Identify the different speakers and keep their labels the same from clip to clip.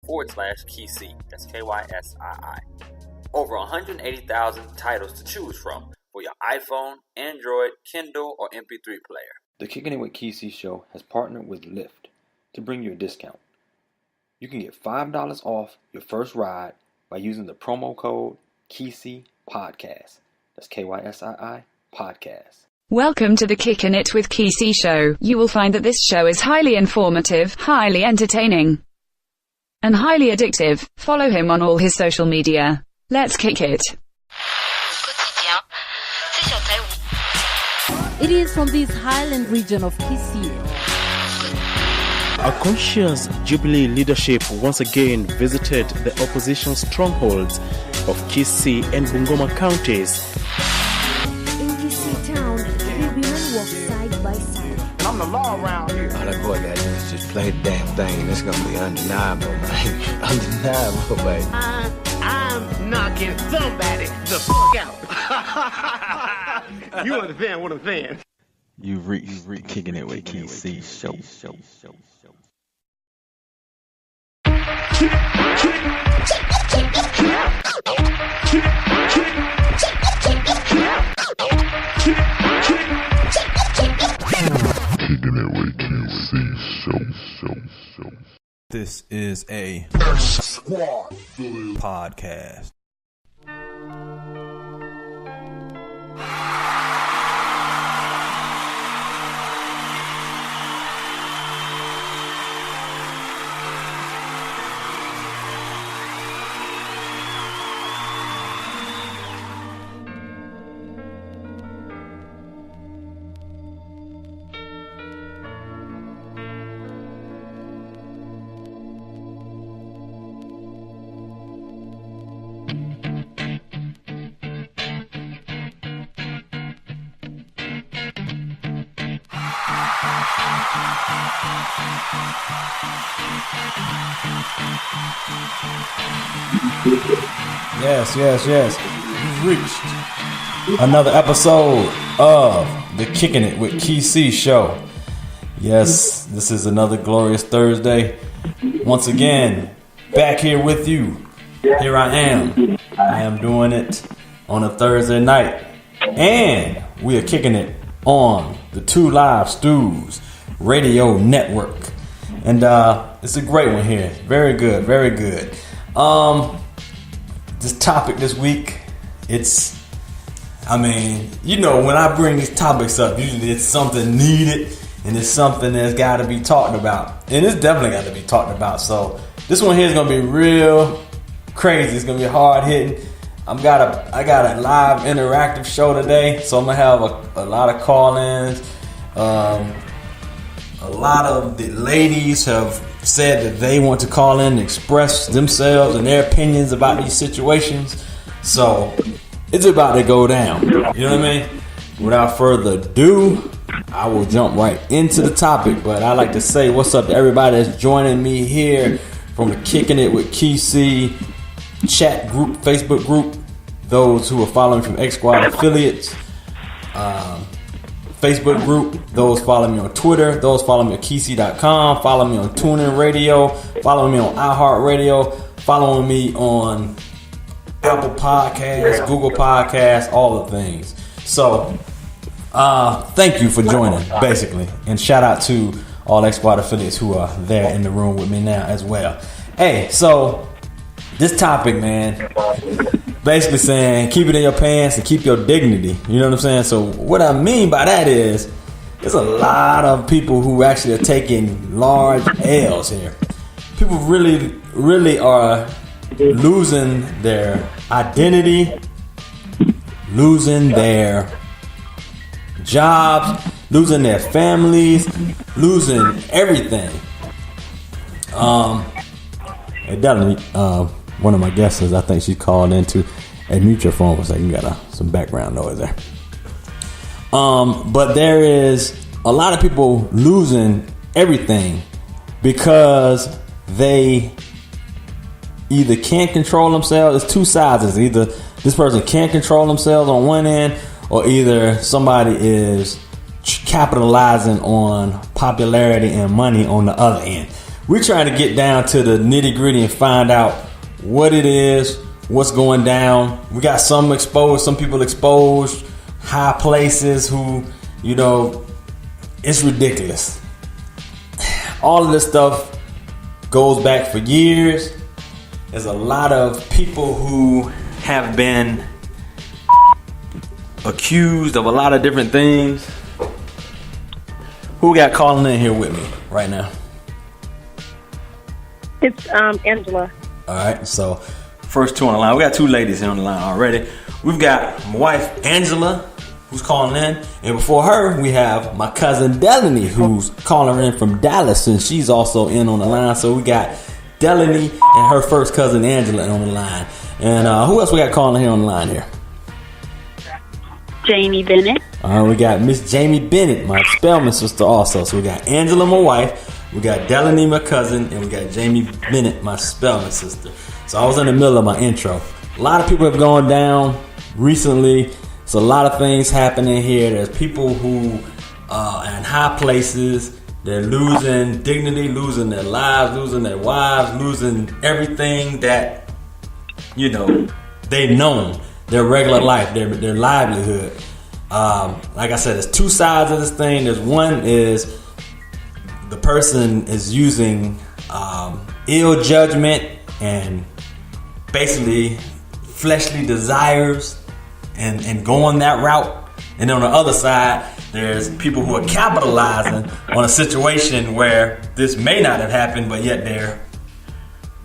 Speaker 1: facebook.com/KYSII. That's KYSII. Over 180,000 titles to choose from for your iPhone, Android, Kindle, or MP3 player.
Speaker 2: The Kicking It with KC show has partnered with Lyft to bring you a discount. You can get $5 off your first ride by using the promo code KC Podcast. That's KYSII Podcast.
Speaker 3: Welcome to the Kickin' It with KC show. You will find that this show is highly informative, highly entertaining, and highly addictive. Follow him on all his social media. Let's kick it.
Speaker 4: It is from this highland region of KC.
Speaker 5: A conscious Jubilee leadership once again visited the opposition strongholds of Kisii and Bungoma counties.
Speaker 4: In KC town, the women walk side by side.
Speaker 6: I'm the law around here.
Speaker 7: All that boy got to do is just play the damn thing. It's going to be undeniable, man. Undeniable, baby.
Speaker 6: I'm knocking somebody the fuck out. You understand what I'm saying?
Speaker 8: You reached Kicking It with KC show.
Speaker 9: Kicking It with KC show.
Speaker 10: This is a podcast. Yes. You've reached another episode of the Kicking It with KC show. Yes, this is another glorious Thursday. Once again, back here with you. Here I am. I am doing it on a Thursday night. And we are kicking it on the Two Live Stews Radio Network. And it's a great one here. Very good, very good. This topic this week, when I bring these topics up, usually it's something needed and it's something that's got to be talked about. And it's definitely got to be talked about. So this one here is going to be real crazy. It's going to be hard hitting. I got a live interactive show today, so I'm going to have a lot of call-ins. A lot of the ladies have said that they want to call in and express themselves and their opinions about these situations. So it's about to go down. You know what I mean? Without further ado, I will jump right into the topic. But I like to say what's up to everybody that's joining me here from the Kicking It with KC chat group, Facebook group. Those who are following from X Squad affiliates. Facebook group, those follow me on Twitter, those follow me at KC.com, follow me on TuneIn Radio, follow me on iHeartRadio, following me on Apple Podcasts, Google Podcasts, all the things. So, thank you for joining, basically. And shout out to all X Squad affiliates who are there in the room with me now as well. Hey, so this topic, man, basically saying keep it in your pants and keep your dignity. You know what I'm saying? So what I mean by that is there's a lot of people who actually are taking large L's here. People really are losing their identity, losing their jobs, losing their families, losing everything. Definitely, one of my guests, I think she called into a mute your phone for a second. You got some background noise there. But there is a lot of people losing everything because they either can't control themselves. There's two sides. It's either this person can't control themselves on one end, or either somebody is capitalizing on popularity and money on the other end. we're trying to get down to the nitty gritty and find out what it is, what's going down. We got some exposed, some people exposed, high places who, you know, it's ridiculous. All of this stuff goes back for years. There's a lot of people who have been accused of a lot of different things. Who we got calling in here with me right now?
Speaker 11: It's Angela.
Speaker 10: All right, so first two on the line. We got two ladies here on the line already. We've got my wife Angela, who's calling in, and before her we have my cousin Delaney, who's calling in from Dallas, and she's also in on the line. So we got Delaney and her first cousin Angela on the line. And who else we got calling here on the line here?
Speaker 11: Jamie Bennett.
Speaker 10: All right, we got Miss Jamie Bennett, my Spellman sister also. So we got Angela, my wife, we got Delaney, my cousin, and we got Jamie Bennett, my Spellman sister. So I was in the middle of my intro. A lot of people have gone down recently. There's a lot of things happening here. There's people who are in high places. They're losing dignity, losing their lives, losing their wives, losing everything that, you know, they've known. Their regular life, their livelihood. Like I said, there's two sides of this thing. There's one is the person is using ill judgment and basically fleshly desires and going that route. And on the other side, there's people who are capitalizing on a situation where this may not have happened, but yet they're,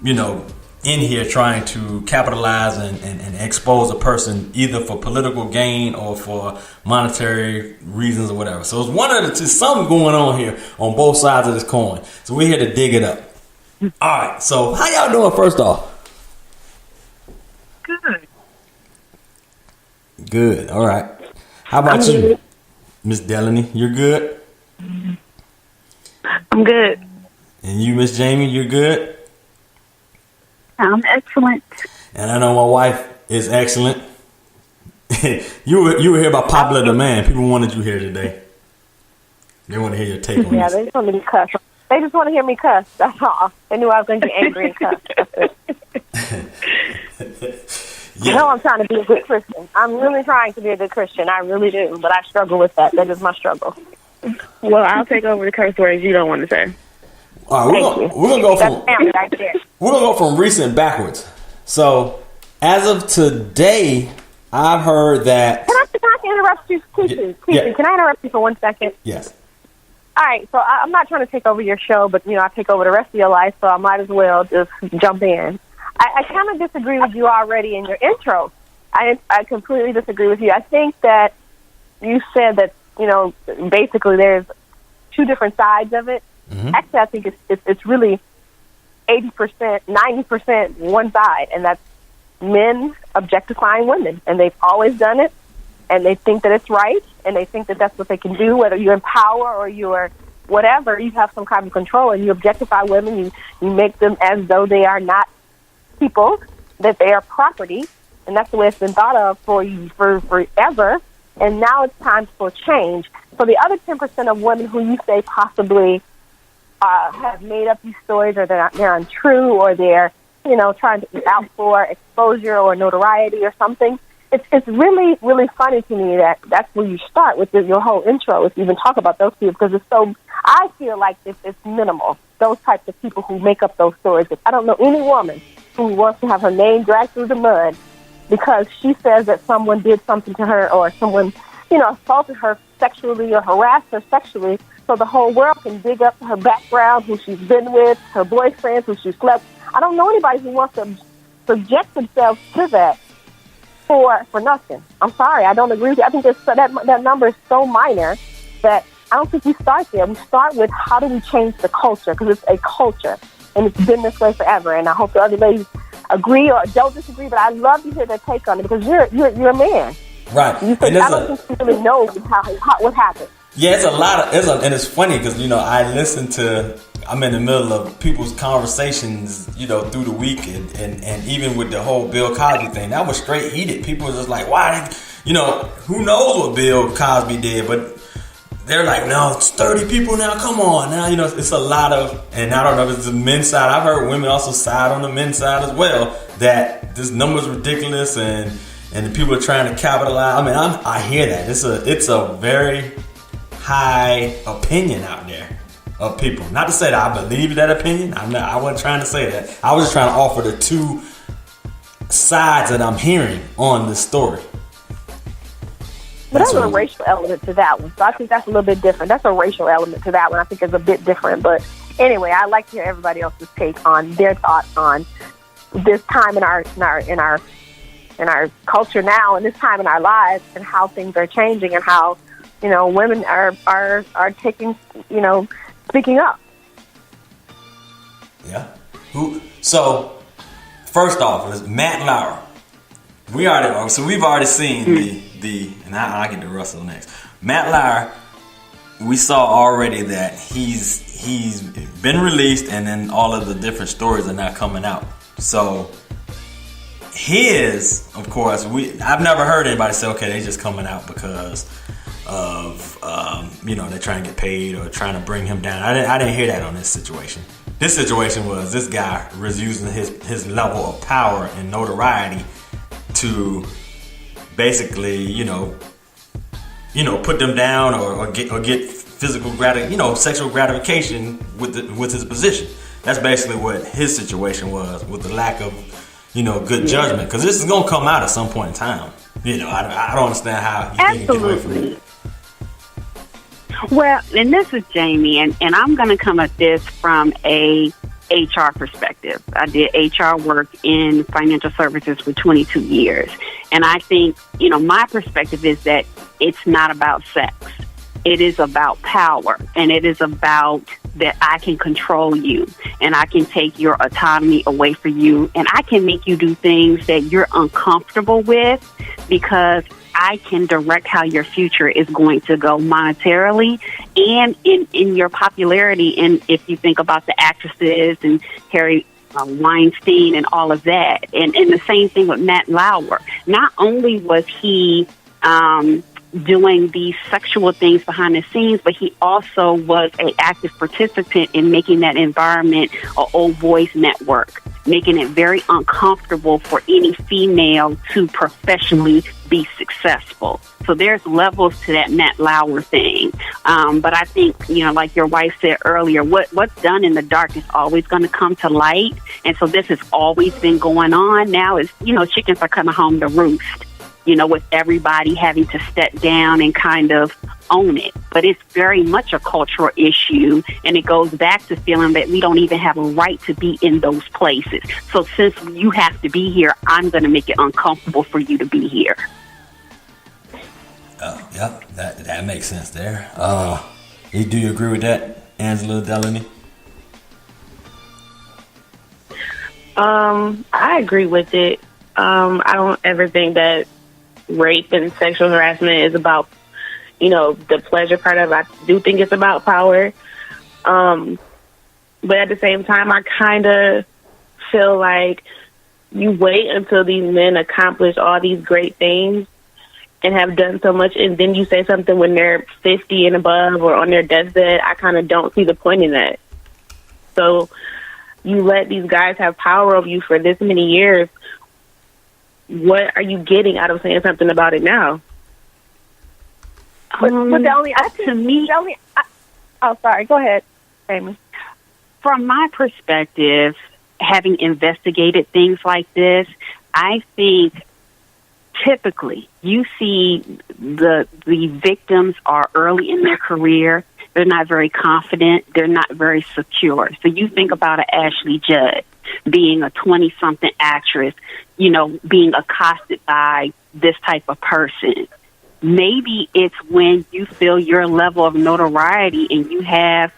Speaker 10: you know, in here trying to capitalize and expose a person either for political gain or for monetary reasons or whatever. So it's one of the two, something going on here on both sides of this coin. So we're here to dig it up. All right. So how y'all doing first off?
Speaker 11: Good.
Speaker 10: Good. All right. How about you, Miss Delaney? You're good?
Speaker 11: I'm good.
Speaker 10: And you, Miss Jamie, you're good?
Speaker 11: I'm excellent.
Speaker 10: And I know my wife is excellent. you were here by popular demand. People wanted you here today. They want to hear your take on this.
Speaker 11: Yeah, they just want me to cuss. They just want to hear me cuss. That's all. They knew I was going to get angry and cuss.
Speaker 10: Yeah.
Speaker 11: You know I'm trying to be a good Christian. I'm really trying to be a good Christian. I really do. But I struggle with that. That is my struggle. Well, I'll take over the curse words you don't want to say.
Speaker 10: All right, we're gonna go from recent backwards. So, as of today, I've heard that.
Speaker 11: Can I interrupt you, Keisha? Can I interrupt you for 1 second?
Speaker 10: Yes.
Speaker 11: All right. So I'm not trying to take over your show, but I take over the rest of your life, so I might as well just jump in. I kind of disagree with you already in your intro. I completely disagree with you. I think that you said that basically there's two different sides of it. Mm-hmm. Actually, I think it's really 80%, 90% one side, and that's men objectifying women, and they've always done it, and they think that it's right, and they think that that's what they can do. Whether you're in power or you're whatever, you have some kind of control, and you objectify women. You make them as though they are not people, that they are property, and that's the way it's been thought of for forever. And now it's time for change. So the other 10% of women who you say possibly have made up these stories, or they're untrue, or they're trying to be out for exposure or notoriety or something. It's really, really funny to me that that's where you start with your whole intro, if you even talk about those people, because it's so. I feel like it's minimal. Those types of people who make up those stories. I don't know any woman who wants to have her name dragged through the mud because she says that someone did something to her, or someone assaulted her sexually or harassed her sexually. So the whole world can dig up her background, who she's been with, her boyfriends, who she slept. I don't know anybody who wants to subject themselves to that for nothing. I'm sorry, I don't agree with you. I think that number is so minor that I don't think we start there. We start with how do we change the culture, because it's a culture, and it's been this way forever. And I hope the other ladies agree or don't disagree, but I'd love to hear their take on it, because you're a man.
Speaker 10: Right.
Speaker 11: You think, I don't think you really know what happened.
Speaker 10: Yeah, it's a lot of, and it's funny because, I'm in the middle of people's conversations, through the week, and even with the whole Bill Cosby thing, that was straight heated. People were just like, why, who knows what Bill Cosby did, but they're like, no, it's 30 people now. Come on now, it's a lot of, and I don't know if it's the men's side. I've heard women also side on the men's side as well, that this number's ridiculous and the people are trying to capitalize. I mean, I hear that. It's a very high opinion out there of people. Not to say that I believe that opinion. I wasn't trying to say that. I was just trying to offer the two sides that I'm hearing on this story.
Speaker 11: But there's a racial element to that one. So I think that's a little bit different. That's a racial element to that one. I think it's a bit different. But anyway, I'd like to hear everybody else's take on their thoughts on this time in our culture now, and this time in our lives, and how things are changing, and how women are taking speaking up.
Speaker 10: Yeah. So first off, is Matt Lauer. We've already seen and I get to Russell next. Matt Lauer, we saw already that he's been released, and then all of the different stories are now coming out. So of course, I've never heard anybody say, okay, they're just coming out because of they're trying to get paid or trying to bring him down. I didn't hear that on this situation. This situation was this guy was using his level of power and notoriety to basically put them down or get physical sexual gratification with his position. That's basically what his situation was, with the lack of good judgment, because this is gonna come out at some point in time. I don't understand how you can get away from it.
Speaker 12: Well, and this is Jamie, and I'm going to come at this from a HR perspective. I did HR work in financial services for 22 years, and I think, my perspective is that it's not about sex. It is about power, and it is about that I can control you, and I can take your autonomy away from you, and I can make you do things that you're uncomfortable with, because I can direct how your future is going to go monetarily and in your popularity. And if you think about the actresses and Harry Weinstein and all of that, and the same thing with Matt Lauer. Not only was he doing these sexual things behind the scenes, but he also was an active participant in making that environment an old boys network, making it very uncomfortable for any female to professionally be successful. So there's levels to that Matt Lauer thing. But I think, like your wife said earlier, what's done in the dark is always going to come to light. And so this has always been going on. Now is, chickens are coming home to roost, with everybody having to step down and kind of own it. But it's very much a cultural issue, and it goes back to feeling that we don't even have a right to be in those places. So since you have to be here, I'm going to make it uncomfortable for you to be here.
Speaker 10: Yep, that makes sense there. Do you agree with that, Angela Delaney?
Speaker 13: I agree with it. I don't ever think that rape and sexual harassment is about, the pleasure part of it. I do think it's about power. But at the same time, I kind of feel like you wait until these men accomplish all these great things and have done so much, and then you say something when they're 50 and above or on their deathbed. I kind of don't see the point in that. So you let these guys have power over you for this many years. What are you getting out of saying something about it now?
Speaker 11: But sorry, go ahead, Amy.
Speaker 12: From my perspective, having investigated things like this, I think typically you see the victims are early in their career. They're not very confident. They're not very secure. So you think about an Ashley Judd being a 20-something actress, being accosted by this type of person. Maybe it's when you feel your level of notoriety and you have,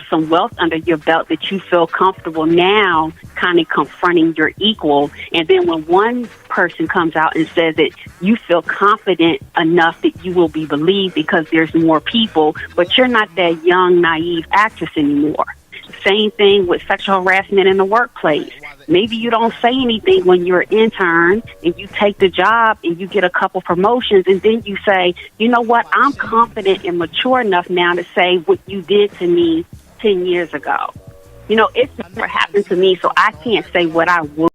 Speaker 12: some wealth under your belt that you feel comfortable now kind of confronting your equal. And then when one person comes out and says that you feel confident enough that you will be believed because there's more people, but you're not that young, naive actress anymore. Same thing with sexual harassment in the workplace. Maybe you don't say anything when you're an intern and you take the job and you get a couple promotions, and then you say, you know what, I'm confident and mature enough now to say what you did to me 10 years ago. You know, it's never happened to me, so I can't say what I would.